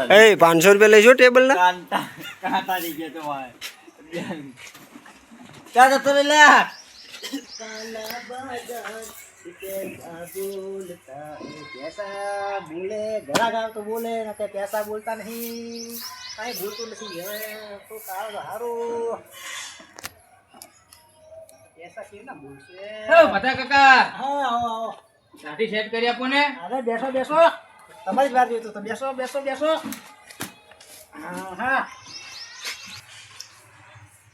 એ 500 રૂપિયા લેજો ટેબલ ના क्या तो ले ले पैसा बोले घरा गाँव तो बोले ना कि पैसा बोलता नहीं कहीं बोलतो नहीं है तो हारो पैसा क्यों ना बोलते બધા કાકા हाँ आओ आओ લાઠી સેટ કરી આપો ને अरे बैठो बैठो તમારી જ વાત જોઈતો તો બેસો બેસો બેસો હા હા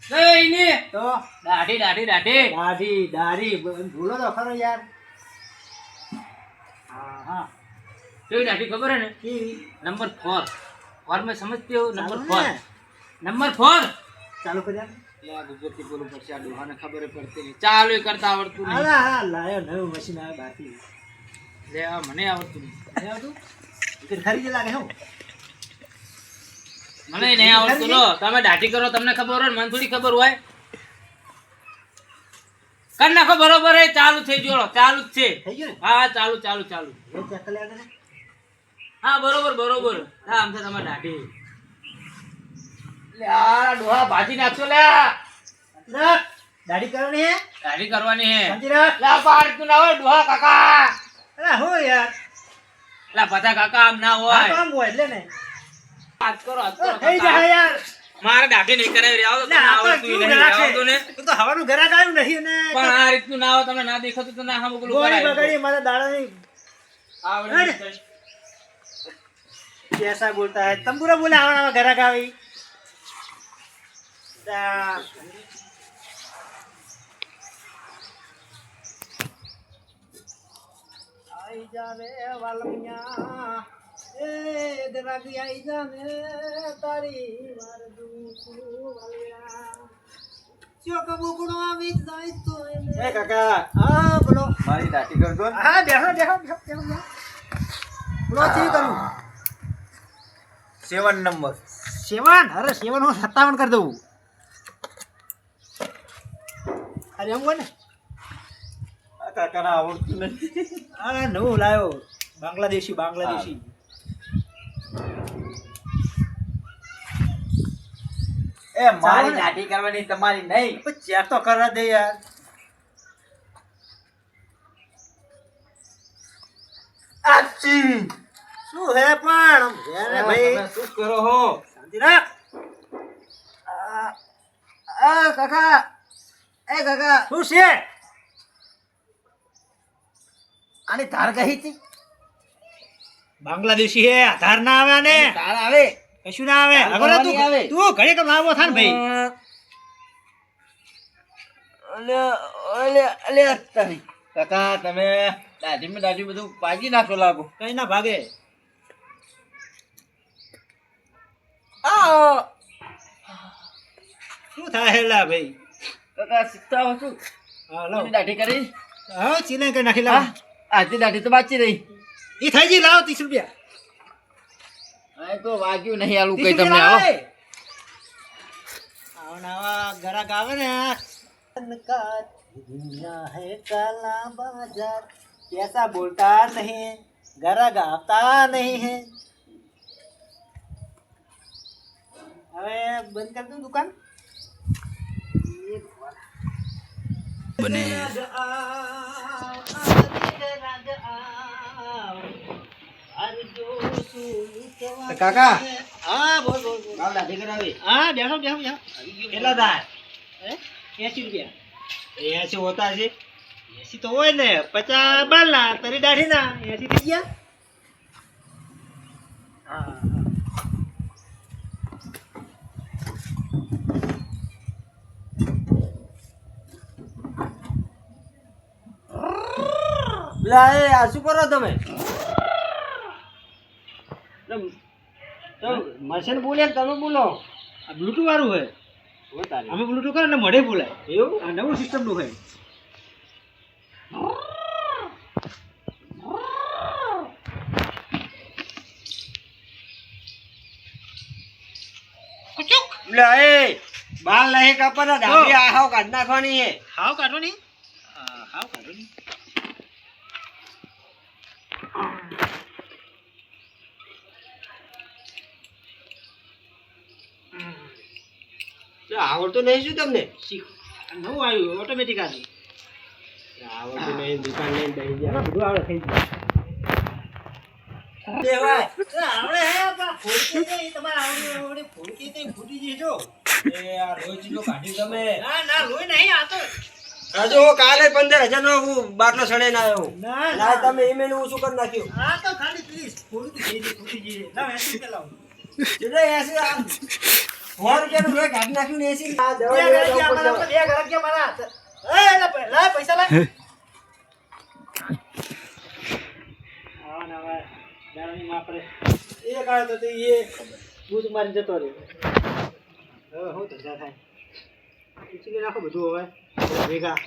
લઈ ને તો દાઢી દાઢી દાઢી દાઢી દાઢી ભૂલો તો ખરો યાર हाँ हाँ કેવી દાઢી ખબર હે ને કેવી नंबर 4 और मैं समझती हूँ नंबर ચાલુ 4 ને? नंबर 4 ચાલુ કર્યા યાર ગુજરાતી બોલવું પડશે આ ડોહાને ખબર પડતી નહીં ચાલુ એ કરતા આવડતું નહીં હા હા લાયો નવું મશીન આવે બાકી લે આ મને આવડતું નહીં નહીં આવતું ફિર ખરીદી લાગે હું મને નહીં આવડતું લો તમે દાઢી કરો તમને ખબર હોય ને મને થોડી ખબર હોય કર નાખો બરોબર હે ચાલુ થઈ ગયો ચાલુ જ છે થઈ ગયું ને હા ચાલુ ચાલુ ચાલુ એ ચેક કરી આગળ હા બરોબર બરોબર હા આમ છે તમારે દાઢી લે આ ડોહા ભાજી નાખશો લે રાખ દાઢી કરવાની હે દાઢી કરવાની હે શાંતિ રાખ લે આ પાડ તું ના હોય ડોહા કાકા અરે હો યાર લે બધા કાકા આમ ના હા હોય તો આમ હોય એટલે ને હાથ કરો થઈ કાકા. જાય યાર મારે દાઢી નહીં કરાવી રહ્યા લે આ તો આવડતું કેવું નહીં ઘરાક છે? આવડતું ને તું તો હવાનું ઘરાક આવ્યું નહીં ને પણ આ રીતનું ના હોય તમે ના દેખાતું તો ના હમ ગોળી બગાડી મારા દાડાની આવડે कैसा बोलता है तंबूरा बोले आवा घराक આવી आई जावे वालमिया ए घराकी आई जाने तारी मार દુખું વાલિયા ચોક બુકડો આવી જાય તો એ કાકા હા બોલો મારી દાઢી કરજો ને. હા બેહો બેહો બેહો બોલો ઠીક કરું 7 નંબર 7 અરે 7 હું 57 કરી દઉં અરે એમ કોને આ કાકાને આવડતું નથી આ નવું લાયો બાંગ્લાદેશી એ મારી દાઢી કરવાની તમારી નહીં પણ ચેક તો કરવા દે યાર આચી શું હે પણ યાર ભાઈ તમે શું કરો હો શાંતિ રાખ આ કાકા એ કાકા શું છે આની ધાર કહી હતી બાંગ્લાદેશી હે આધાર ના આવે ને ધાર આવે કશું ના આવે ધાર અગર કરવાની આવે. તું ઘડી કમ લાવો થા ને ભાઈ અલે તારી કાકા તમે દાઢી બધું પાજી નાખો લાગો કઈ ના ભાગે આ શું થાય હેલા ભાઈ કાકા શીખતા હો છું હા લો તમે દાઢી કરી હા ચીને કઈ નાખી લાવ આજની દાઢી તો બાકી રહી ઈ થઈ ગઈ લાવ 30 રૂપિયા આ તો વાગ્યું નહીં આલું 30 કઈ તમને રૂપિયા આવો લાવે. આવો નવા ગ્રાહક આવે ને दुनिया है काला बाजार कैसा बोलता नहीं ग्राहक आता नहीं है હવે બંધ કરી દઉં દુકાન બને કાકા હા બોલ બોલ બોલ માલ દાઢી કરાવી હા બેસો બેસો બેસો કેટલા થાય 80 રૂપિયા 80 હોતા છે 80 તો હોય ને 50 બાલ ના તરી દાઢી ના 80 થઈ ગયા હા આ શું કરો તમે મશીન બોલે તમે બોલો આ બ્લૂટૂથ વાળું હોય અમે બ્લૂટૂથ કરે ને મળે બોલાય એવું આ નવું સિસ્ટમ નું હોય બાલ નહીં કાપવાના દાઢી આહાવ કાઢ નાખવાની હે હાવ કાઢો ની હાવ કાઢો ની આવડતું નહીં શું તમને શીખ નવું આવ્યું ઓટોમેટિક આવી આવડતું નહીં દુકાન લઈને બેસી ગયા બધું આવડે થઈ ગયું આવડે હે પણ ફોડકી નહીં તમારે આવડે ફોડકી તો ફૂટી જજો એ આ રોજ નો કાઢ્યું તમે ના ના લોહી નહીં આ તો હજુ હું કાલે 15,000 નો હું બાટલો સડાઈને આવ્યો ના ના તમે ઈમેલ હું શું કરી નાખ્યું આ તો ખાલી પ્લીઝ ફોડકી થઈ ગઈ ફૂટી જઈ લાવ એસી કે લાવ એટલે એસી આમ 100 રૂપિયાનું લોહી કાઢી નાખ્યું ને એસી આ દવા બે લેવા ગરક્યા જવું મારા પડશે. બે ગરક્યા મારા લા પૈસા લા આવા ના ભાઈ દારૂની માપડે એ કાઢો તો એ બૂજ મારી જતો રહ્યો હવે હું ધંધા થાય ઉચકી નાખો બધું હવે ભેગા